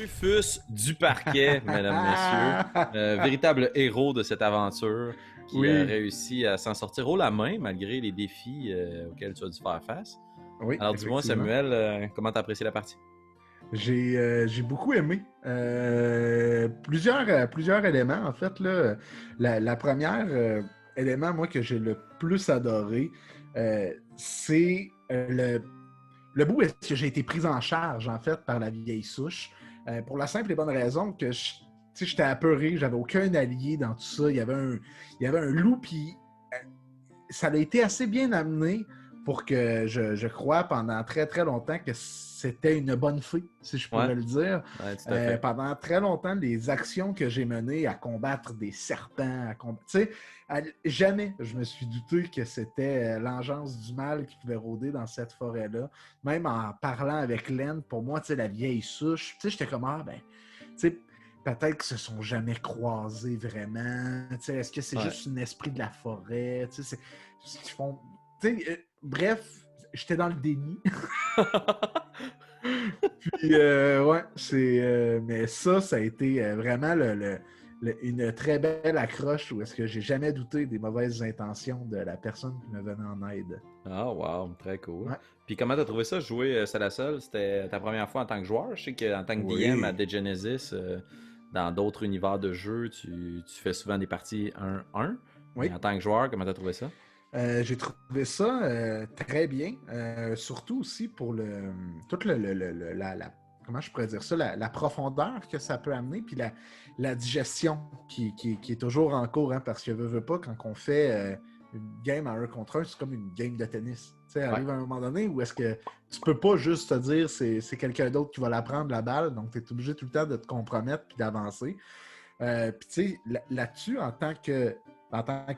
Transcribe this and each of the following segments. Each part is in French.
Rufus du parquet, mesdames, messieurs, véritable héros de cette aventure qui a Oui, réussi à s'en sortir haut la main malgré les défis auxquels tu as dû faire face. oui, Alors dis-moi, effectivement. Samuel, comment t'as apprécié la partie? J'ai beaucoup aimé plusieurs éléments, en fait. Là. La première élément, moi, que j'ai le plus adoré, c'est le bout où est-ce que j'ai été pris en charge, en fait, par la vieille souche. Pour la simple et bonne raison que tu sais, j'étais apeuré, j'avais aucun allié dans tout ça. Il y avait un loup, puis ça a été assez bien amené pour que je croie pendant très très longtemps que c'était une bonne fée, si je Ouais, pourrais le dire. ouais, tout à fait. Pendant très longtemps, les actions que j'ai menées à combattre des serpents, tu sais, jamais je me suis douté que c'était l'engeance du mal qui pouvait rôder dans cette forêt-là. Même en parlant avec Len, pour moi, tu sais, la vieille souche, tu sais, j'étais comme, ah, ben, tu sais, peut-être qu'ils se sont jamais croisés vraiment. Tu sais, est-ce que c'est Ouais. juste un esprit de la forêt? Tu sais, c'est qu'ils font. Tu sais, bref, j'étais dans le déni. Puis, ouais, mais ça a été vraiment une très belle accroche où est-ce que j'ai jamais douté des mauvaises intentions de la personne qui me venait en aide. Ah, wow, très cool. Ouais. Puis comment t'as trouvé ça, jouer seul à seul? C'était ta première fois en tant que joueur? Je sais qu'en tant que DM à Oui. The Genesis, dans d'autres univers de jeux, tu fais souvent des parties 1-1. Mais Oui. en tant que joueur, comment t'as trouvé ça? J'ai trouvé ça très bien, surtout aussi pour toute comment je pourrais dire ça, la profondeur que ça peut amener, puis la digestion qui est toujours en cours, hein, parce que veut pas, quand on fait une game à 1 contre 1, c'est comme une game de tennis. Tu sais, Ouais. arrive à un moment donné où est-ce que tu peux pas juste te dire c'est quelqu'un d'autre qui va la prendre la balle, donc tu es obligé tout le temps de te compromettre puis d'avancer. Puis tu sais, là-dessus, en tant que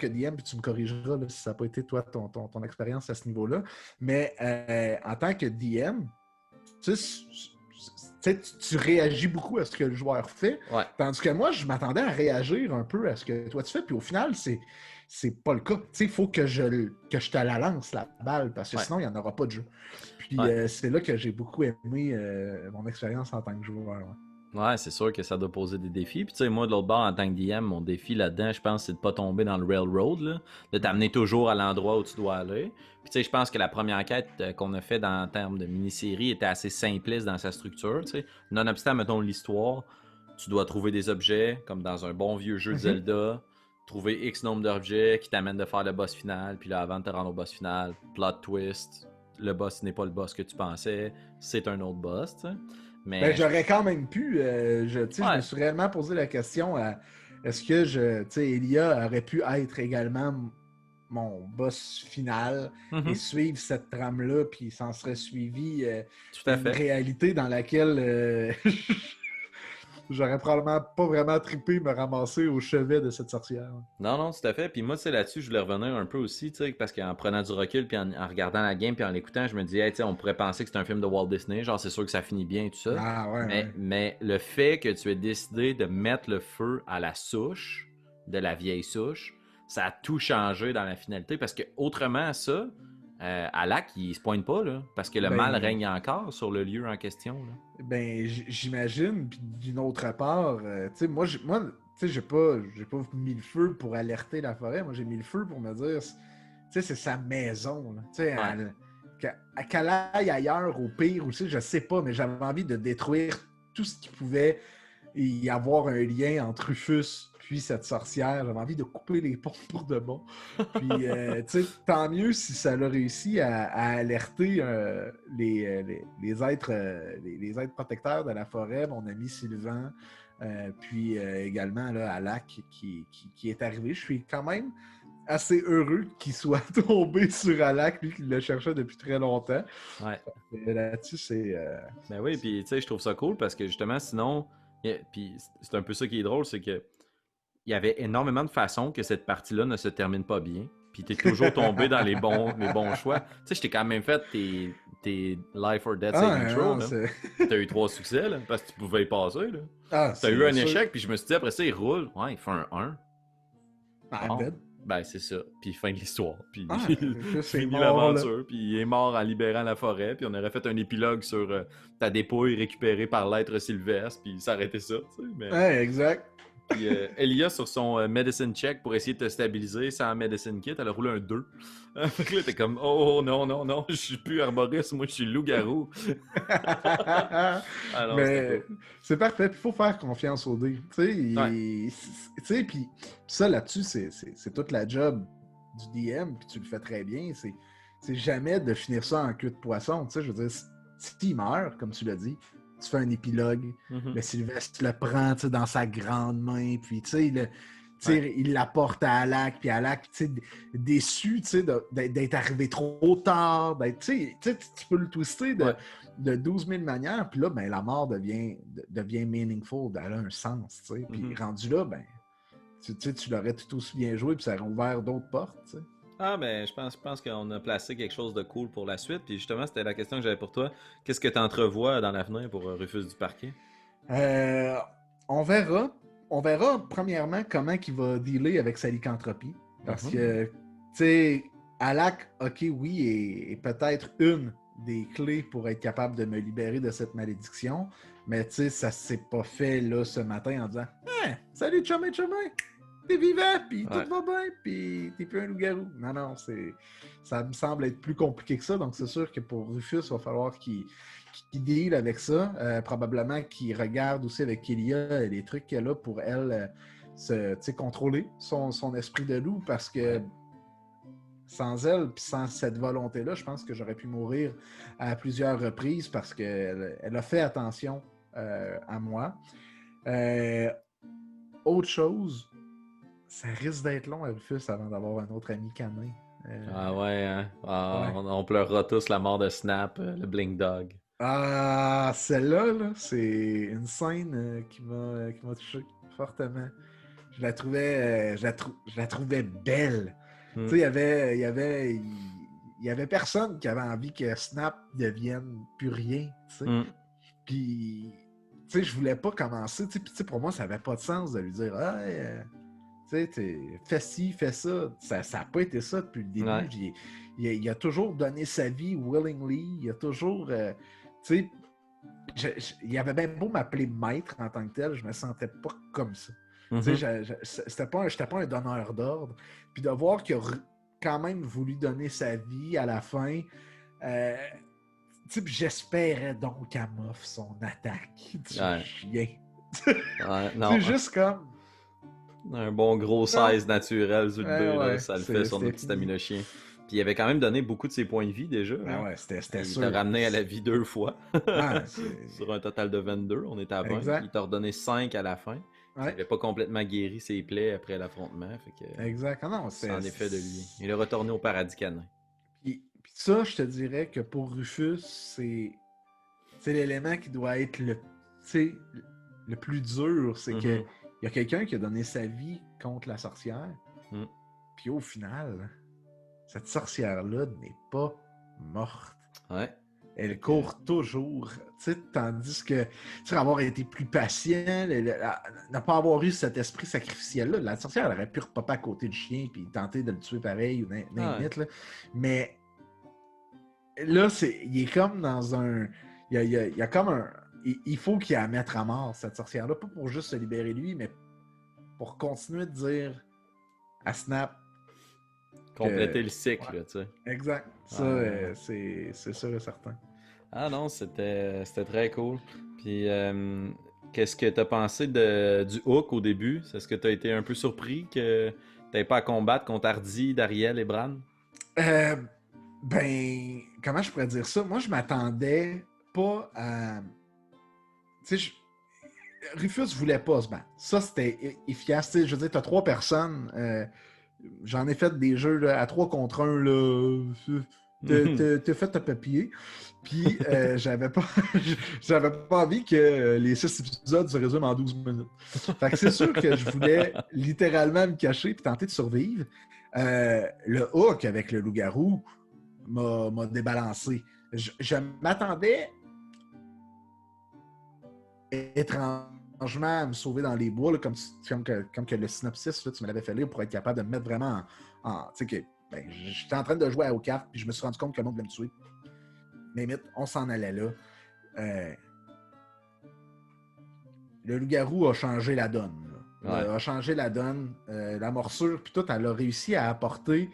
DM, puis tu me corrigeras là, si ça n'a pas été toi ton expérience à ce niveau-là, mais en tant que DM, tu sais, tu réagis beaucoup à ce que le joueur fait, Ouais. tandis que moi, je m'attendais à réagir un peu à ce que toi tu fais, puis au final, c'est pas le cas. Tu sais, il faut que je te la lance, la balle, parce que Ouais. sinon, il n'y en aura pas de jeu. Puis Ouais. c'est là que j'ai beaucoup aimé mon expérience en tant que joueur. Ouais. Ouais, c'est sûr que ça doit poser des défis. Puis tu sais, moi, de l'autre bord, en tant que DM, mon défi là-dedans, je pense, c'est de pas tomber dans le railroad, là, de t'amener toujours à l'endroit où tu dois aller. Puis tu sais, je pense que la première quête qu'on a fait en termes de mini-série était assez simpliste dans sa structure, tu sais. Nonobstant, mettons, l'histoire, tu dois trouver des objets, comme dans un bon vieux jeu de Mhm. Zelda, trouver X nombre d'objets qui t'amènent de faire le boss final, puis là, avant de te rendre au boss final, plot twist, le boss n'est pas le boss que tu pensais, c'est un autre boss, tu sais. Ben, Mais, j'aurais quand même pu. Tu sais, je me ouais. suis réellement posé la question est-ce que tu sais, Elia aurait pu être également mon boss final et Mhm. suivre cette trame-là, puis s'en serait suivi Tout à une fait. réalité dans laquelle j'aurais probablement pas vraiment trippé me ramasser au chevet de cette sorcière. Non, non, tout à fait. Puis moi, tu sais, là-dessus, je voulais revenir un peu aussi, tu sais, parce qu'en prenant du recul, puis en regardant la game, puis en l'écoutant, je me disais, hey, tu sais, on pourrait penser que c'est un film de Walt Disney, genre, c'est sûr que ça finit bien et tout ça. Ah ouais, Mais, ouais. mais le fait que tu aies décidé de mettre le feu à la souche, de la vieille souche, ça a tout changé dans la finalité, parce que autrement, ça, Alak, il se pointe pas, là, parce que le mal Ben, règne encore sur le lieu en question, là. j'imagine, puis d'une autre part, tu sais, moi, tu sais, j'ai pas mis le feu pour alerter la forêt. Moi, j'ai mis le feu pour me dire, tu sais, c'est sa maison, là. Tu sais, Ouais, qu'elle aille ailleurs, au pire aussi, je sais pas, mais j'avais envie de détruire tout ce qui pouvait y avoir un lien entre Rufus puis cette sorcière. J'avais envie de couper les ponts pour de bon. Puis, tu sais, tant mieux si ça a réussi à alerter les êtres, les êtres protecteurs de la forêt, mon ami Sylvain, puis également là, Alak qui est arrivé. Je suis quand même assez heureux qu'il soit tombé sur Alak, lui qui le cherchait depuis très longtemps. ouais. Et là-dessus, c'est. Ben oui, puis tu sais, je trouve ça cool parce que justement, sinon, puis c'est un peu ça qui est drôle, c'est que il y avait énormément de façons que cette partie-là ne se termine pas bien. Puis t'es toujours tombé dans les bons choix. Tu sais, je t'ai quand même fait tes Life or Death Ah, Saving Throw, non, là. c'est. Puis t'as eu 3 succès, là, parce que tu pouvais y passer, là. Ah, T'as eu c'est un sûr. échec, puis je me suis dit, après ça, il roule. Ouais, il fait un 1. I'm Bon. dead. Ben, c'est ça. Puis fin de l'histoire. Puis Ah, Rufus est fini mort, là. l'aventure. Puis il est mort en libérant la forêt. Puis on aurait fait un épilogue sur ta dépouille récupérée par l'être Sylvestre. Puis s'arrêter ça, tu sais. Mais... Ouais, exact. Puis Elia, sur son medicine check pour essayer de te stabiliser sans medicine kit, elle a roulé un 2. Fait que là, t'es comme, oh non, non, non, je suis plus arboriste, moi je suis loup-garou. Alors, c'était Mais cool. c'est parfait, il faut faire confiance au dé. Tu sais, Ouais. tu sais, puis ça là-dessus, c'est toute la job du DM, puis tu le fais très bien. C'est jamais de finir ça en queue de poisson. Tu sais, je veux dire, s'il meurt, comme tu l'as dit, tu fais un épilogue. Mhm. Le Sylvestre le prend, tu sais, dans sa grande main, puis tu sais, Ouais. il l'apporte à Alak, puis Alak, tu sais, déçu, tu sais, d'être arrivé trop tard, tu sais, tu peux le twister Ouais. de 12 000 manières, puis là, ben, la mort devient meaningful, elle a un sens, tu sais, puis Mhm. rendu là, ben, tu sais, tu l'aurais tout aussi bien joué, puis ça aurait ouvert d'autres portes, tu sais. Ah, ben, je pense qu'on a placé quelque chose de cool pour la suite. Puis justement, c'était la question que j'avais pour toi. Qu'est-ce que tu entrevois dans l'avenir pour Rufus du Parquet? Euh, on verra. On verra, premièrement, comment il va dealer avec sa lycanthropie. Parce Mhm. que, tu sais, Alak, ok, oui, est peut-être une des clés pour être capable de me libérer de cette malédiction. Mais, tu sais, ça s'est pas fait, là, ce matin en disant Hein, salut, chumé, chumé! T'es vivant, puis tout Ouais. va bien, puis t'es plus un loup-garou. Non, non, ça me semble être plus compliqué que ça. Donc, c'est sûr que pour Rufus, il va falloir qu'il deal avec ça. Probablement qu'il regarde aussi avec Kélia les trucs qu'elle a pour elle contrôler son esprit de loup parce que Ouais. sans elle, puis sans cette volonté-là, je pense que j'aurais pu mourir à plusieurs reprises parce qu'elle a fait attention à moi. Euh, Autre chose, ça risque d'être long, Rufus, avant d'avoir un autre ami canin. Ah ouais, hein? Ah, Ouais. on pleurera tous la mort de Snap, le Blink Dog. Ah, celle-là, là, c'est une scène qui m'a touché fortement. Je la trouvais belle. Tu Hmm. sais, il y avait personne qui avait envie que Snap devienne plus rien, tu sais. Hmm. Puis, tu sais, je voulais pas commencer, tu sais, puis tu sais, pour moi, ça avait pas de sens de lui dire, ah, tu sais, fais ci, fais ça. Ça n'a pas été ça depuis le début. Ouais. Il a toujours donné sa vie willingly. Il a toujours, tu sais, il avait bien beau m'appeler maître en tant que tel, je me sentais pas comme ça. Tu Mhm. sais, j'étais pas un donneur d'ordre. Puis de voir qu'il a quand même voulu donner sa vie à la fin, euh, tu sais, j'espérais donc qu'elle m'offre son attaque du Ouais. chien. Ouais. Non, C'est juste comme, un bon gros non, 16 naturel sur le ouais, B, là, ouais, ça le fait sur c'était notre petit fini. amino chien. Puis il avait quand même donné beaucoup de ses points de vie déjà, Ben hein. ouais, c'était Il t'a sûr. ramené à la vie 2 fois. Ah, c'est Sur un total de 22, on est à 20. Puis exact. il t'a redonné 5 à la fin. Puis il Ouais, avait pas complètement guéri ses plaies après l'affrontement. Fait que exact. Ah non, c'en est fait de lui. Il est retourné au paradis canin. Puis ça, je te dirais que pour Rufus, c'est l'élément qui doit être tu sais, le plus dur. C'est que Mhm. il y a quelqu'un qui a donné sa vie contre la sorcière. Mm. Puis au final, cette sorcière-là n'est pas morte. Ouais. Fait Elle que, court toujours. Tandis que, avoir été plus patient, ne pas avoir eu cet esprit sacrificiel-là, la sorcière elle aurait pu repopper à côté du chien puis tenter de le tuer pareil ou ah ouais. name it, là. Mais là, il est comme dans un. Il y a comme un. Il faut qu'il la mette à mort, cette sorcière-là. Pas pour juste se libérer lui, mais pour continuer de dire à Snap que. Compléter le Ouais, cycle, tu sais. exact. Ça, Ouais. c'est sûr et certain. Ah non, c'était très cool. Puis, qu'est-ce que t'as pensé du hook au début? Est-ce que t'as été un peu surpris que t'aies pas à combattre contre Hardy, Dariel et Bran? Euh, ben, comment je pourrais dire ça? Moi, je m'attendais pas à. Tu sais, Rufus voulait pas se battre. Ça, c'était efficace. Tu sais, je veux dire, t'as trois personnes. J'en ai fait des jeux là, à 3 contre 1. Là. T'as fait ta papier. Puis, j'avais pas envie que les 6 épisodes se résument en 12 minutes. Fait que c'est sûr que je voulais littéralement me cacher et tenter de survivre. Le hook avec le loup-garou m'a débalancé. Je m'attendais étrangement arrangements à me sauver dans les bois, là, comme que le synopsis, là, tu me l'avais fait lire pour être capable de me mettre vraiment tu sais que j'étais en train de jouer aux cartes, puis je me suis rendu compte que le monde voulait me tuer. Mais limite, on s'en allait là. Le loup-garou a changé la donne. A changé la donne. La morsure, puis tout, elle a réussi à apporter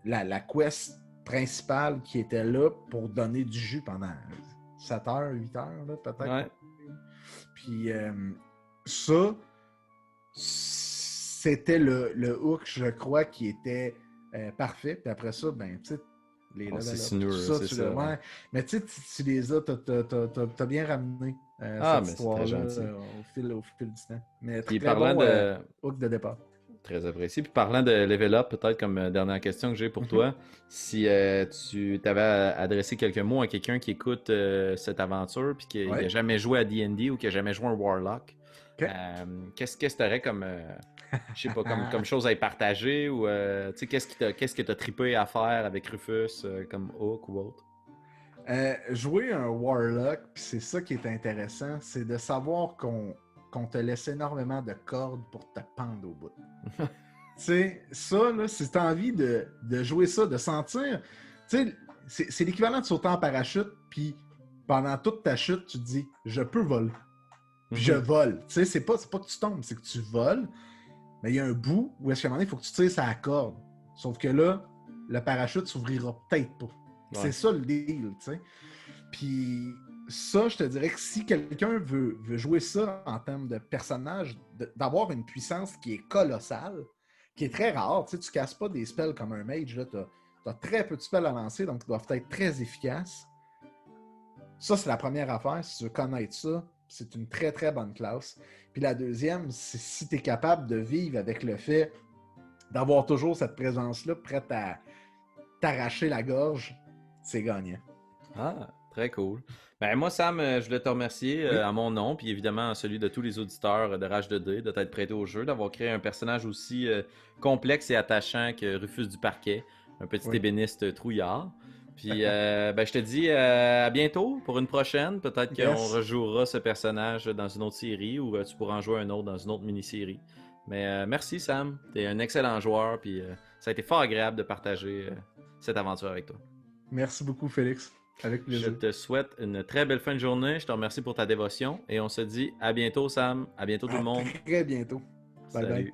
la quest principale qui était là pour donner du jus pendant 7 heures, 8 heures, là, peut-être. Ouais. Puis ça, c'était le hook, je crois, qui était parfait. Puis après ça, ben, tu sais, les c'est sinueux, c'est ça. Ouais. Mais tu sais, tu les as, t'as bien ramené cette histoire-là au fil du temps. Mais très bon hook de départ. Très apprécié. Puis parlant de level up, peut-être comme dernière question que j'ai pour toi, si tu t'avais adressé quelques mots à quelqu'un qui écoute cette aventure puis qui n'a jamais joué à D&D ou qui n'a jamais joué un Warlock, qu'est-ce que tu aurais comme, je sais pas, comme chose à y partager ou tu sais, qu'est-ce que tu as trippé à faire avec Rufus comme hook ou autre? Jouer un Warlock, puis c'est ça qui est intéressant, c'est de savoir qu'on te laisse énormément de cordes pour te pendre au bout. Tu sais, ça, là, si tu as envie de jouer ça, de sentir, tu sais, c'est l'équivalent de sauter en parachute, puis pendant toute ta chute, tu te dis, je peux voler. Puis je vole. Tu sais, c'est pas que tu tombes, c'est que tu voles, mais il y a un bout où, à un moment donné, il faut que tu tires sa corde. Sauf que là, le parachute s'ouvrira peut-être pas. Ouais. C'est ça le deal, tu sais. Puis ça, je te dirais que si quelqu'un veut jouer ça en termes de personnage, d'avoir une puissance qui est colossale, qui est très rare, tu sais, tu casses pas des spells comme un mage, là, t'as très peu de spells à lancer, donc ils doivent être très efficaces. Ça, c'est la première affaire. Si tu veux connaître ça, c'est une très, très bonne classe. Puis la deuxième, c'est si tu es capable de vivre avec le fait d'avoir toujours cette présence-là prête à t'arracher la gorge, c'est gagnant. Ah, très cool. Ben moi, Sam, je voulais te remercier à mon nom, puis évidemment à celui de tous les auditeurs de Rage 2D, de t'être prêté au jeu, d'avoir créé un personnage aussi complexe et attachant que Rufus du Parquet, un petit ébéniste trouillard. Puis je te dis à bientôt pour une prochaine. Peut-être qu'on rejouera ce personnage dans une autre série ou tu pourras en jouer un autre dans une autre mini-série. Mais merci Sam, t'es un excellent joueur, puis ça a été fort agréable de partager cette aventure avec toi. Merci beaucoup Félix, avec plaisir. Je te souhaite une très belle fin de journée, je te remercie pour ta dévotion et on se dit à bientôt Sam, à bientôt tout le monde. Très bientôt. Bye bye.